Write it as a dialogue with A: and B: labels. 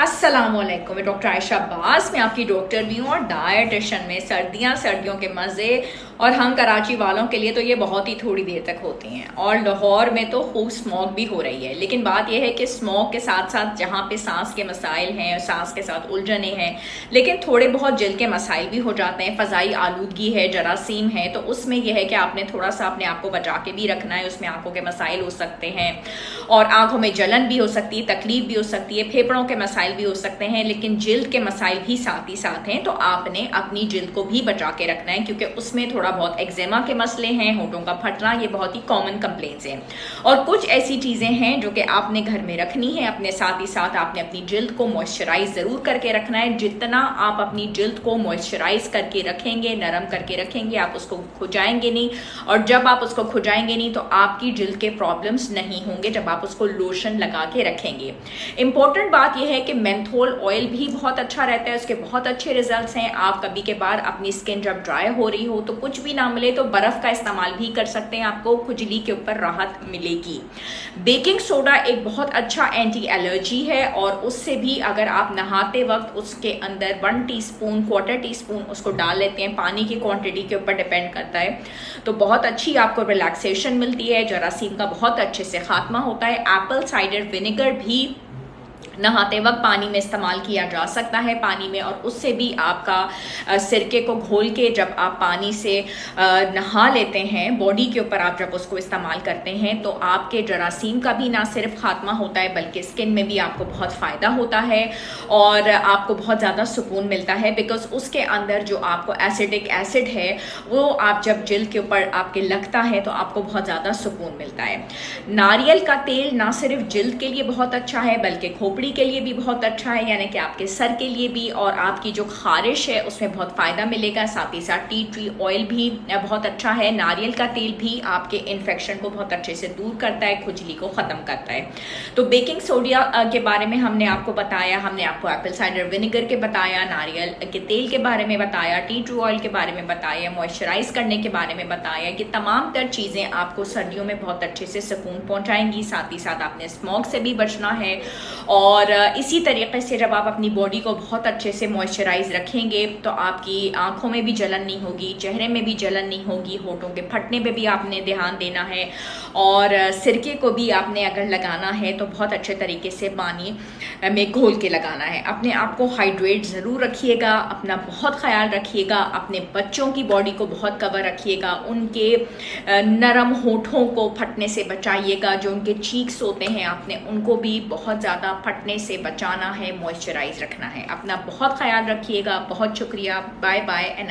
A: अस्सलामुअलैकुम, मैं डॉक्टर आयशा अब्बास। मैं आपकी डॉक्टर भी हूँ और डायटिशियन में। सर्दियों के मज़े, और हम कराची वालों के लिए तो ये बहुत ही थोड़ी देर तक होती हैं। और लाहौर में तो खूब स्मोक भी हो रही है, लेकिन बात यह है कि स्मोक के साथ साथ जहाँ पे सांस के मसाइल हैं, सांस के साथ उलझने हैं, लेकिन थोड़े बहुत जल्द के मसाइल भी हो जाते हैं। फ़ज़ाई आलूदगी है, जरासीम है, तो उसमें यह है कि आपने थोड़ा सा अपने आप को बचा के भी रखना है। उसमें आंखों के मसाइल हो सकते हैं और आंखों में जलन भी हो सकती है, तकलीफ भी हो सकती है, फेफड़ों के मसाइल भी हो सकते हैं, लेकिन जिल्द के मसाइल भी साथ ही साथ हैं। तो आपने अपनी जिल्द को भी बचा के रखना है, क्योंकि उसमें थोड़ा बहुत एक्जेमा के मसले हैं, होठों का फटना, ये बहुत ही कॉमन कंप्लेंट्स हैं। और कुछ ऐसी चीज़ें हैं जो कि आपने घर में रखनी है। अपने साथ ही साथ आपने अपनी जिल्द को मॉइस्चराइज ज़रूर करके रखना है। जितना आप अपनी जिल्द को मॉइस्चराइज करके रखेंगे, नरम करके रखेंगे, आप उसको खुजाएंगे नहीं। और जब आप उसको खुजाएंगे नहीं तो आपकी जिल्द के प्रॉब्लम्स नहीं होंगे जब आप उसको लोशन लगा के रखेंगे। इंपॉर्टेंट बात यह है कि मेंथोल ऑयल भी बहुत अच्छा रहता है, उसके बहुत अच्छे रिजल्ट्स हैं। आप कभी के बार अपनी स्किन जब ड्राई हो रही हो तो कुछ भी ना मिले तो बर्फ का इस्तेमाल भी कर सकते हैं, आपको खुजली के ऊपर राहत मिलेगी। बेकिंग सोडा एक बहुत अच्छा एंटी एलर्जी है, और उससे भी अगर आप नहाते वक्त उसके अंदर 1 टीस्पून, क्वार्टर टीस्पून उसको डाल लेते हैं, पानी की क्वांटिटी के ऊपर डिपेंड करता है, तो बहुत अच्छी आपको रिलैक्सेशन मिलती है। जरासीम का बहुत अच्छे से खात्मा होता है। एप्पल साइडर विनेगर भी नहाते वक्त पानी में इस्तेमाल किया जा सकता है, पानी में, और उससे भी आपका सिरके को घोल के जब आप पानी से नहा लेते हैं, बॉडी के ऊपर आप जब उसको इस्तेमाल करते हैं, तो आपके जरासीम का भी ना सिर्फ खात्मा होता है बल्कि स्किन में भी आपको बहुत फ़ायदा होता है और आपको बहुत ज़्यादा सुकून मिलता है। बिकॉज उसके अंदर जो आपको एसिडिक एसिड है वो आप जब जिल्द के ऊपर आपके लगता है तो आपको बहुत ज़्यादा सुकून मिलता है। नारियल का तेल ना सिर्फ जिल्द के लिए बहुत अच्छा है बल्कि खोपड़ी के लिए भी बहुत अच्छा है, यानी कि आपके सर के लिए भी, और आपकी जो खारिश है उसमें बहुत फ़ायदा मिलेगा। साथ ही साथ टी ट्री ऑयल भी बहुत अच्छा है। नारियल का तेल भी आपके इन्फेक्शन को बहुत अच्छे से दूर करता है, खुजली को ख़त्म करता है। तो बेकिंग सोडा के बारे में हमने आपको बताया, हमने आपको एप्पल साइडर विनेगर के बताया, नारियल के तेल के बारे में बताया, टी ट्री ऑयल के बारे में बताया, मॉइस्चराइज करने के बारे में बताया। ये तमाम तर चीज़ें आपको सर्दियों में बहुत अच्छे से सुकून पहुँचाएंगी। साथ ही साथ आपने स्मोक से भी बचना है, और इसी तरीके से जब आप अपनी बॉडी को बहुत अच्छे से मॉइस्चराइज रखेंगे तो आपकी आंखों में भी जलन नहीं होगी, चेहरे में भी जलन नहीं होगी, होठों के फटने पे भी आपने ध्यान देना है, और सिरके को भी आपने अगर लगाना है तो बहुत अच्छे तरीके से पानी में घोल के लगाना है। अपने आप को हाइड्रेट ज़रूर रखिएगा, अपना बहुत ख्याल रखिएगा, अपने बच्चों की बॉडी को बहुत कवर रखिएगा, उनके नरम होठों को फटने से बचाइएगा। जो उनके चीक्स होते हैं आपने उनको भी बहुत ज़्यादा फटने से बचाना है, मॉइस्चराइज रखना है। अपना बहुत ख्याल रखिएगा। बहुत शुक्रिया। Bye bye and